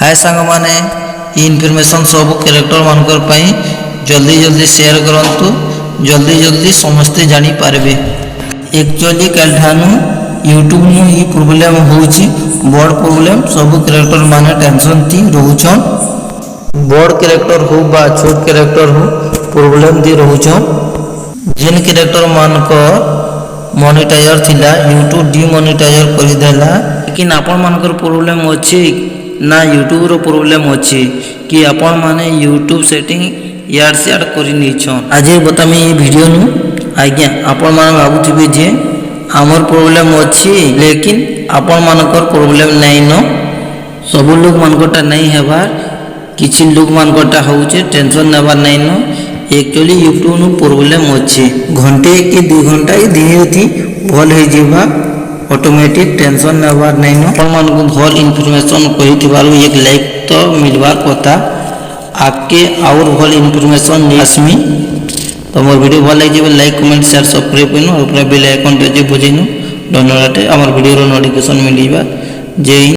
हाय सांग माने इनफॉरमेशन सब कैरेक्टर मानकर पई जल्दी जल्दी शेयर करंतु जल्दी जल्दी समस्ते जानी पारबे। एक्चुअली कल ठानु यूट्यूब नु ही प्रॉब्लम होउची बड़ प्रॉब्लम सब कैरेक्टर माने टेंशन थी रहउछन। बड़ कैरेक्टर हो बा छोट कैरेक्टर हो प्रॉब्लम दी रहउछन। जिन कैरेक्टर मानकर मोनेटाइजर थिला यूट्यूब डिमोनेटाइजर कर देला लेकिन आपण मानकर प्रॉब्लम अछि ना यूट्यूब रो प्रॉब्लम अछि कि आपण माने यूट्यूब सेटिंग यार से यार करि नै छन। आज बतामी ये वीडियो नु आज्ञा आपण माने भाबुथिबे जे हमर प्रॉब्लम अछि लेकिन आपण मानकर प्रॉब्लम नै न सब लोग मानकटा नै हेबार किछि लोग मानकटा होउचे टेंशन नेबार नै न। एक्चुअली यूट्यूब नु प्रॉब्लम अछि घंटे के 2 घंटा ही धीरे थी भल हे जेबा ऑटोमेटिक टेंशन नेबार नै न। आपण मान को भल इन्फॉर्मेशन कहि थिबारु एक लाइक तो मिलबार कथा आके और भल इन्फॉर्मेशन आसमी तो मोर वीडियो भल लागे लाइक कमेंट शेयर सब्सक्राइब करिनो और बेल आइकन पे जे बजेनो धन्यवाद। हमर वीडियो रो नोटिफिकेशन मिलिबा। जय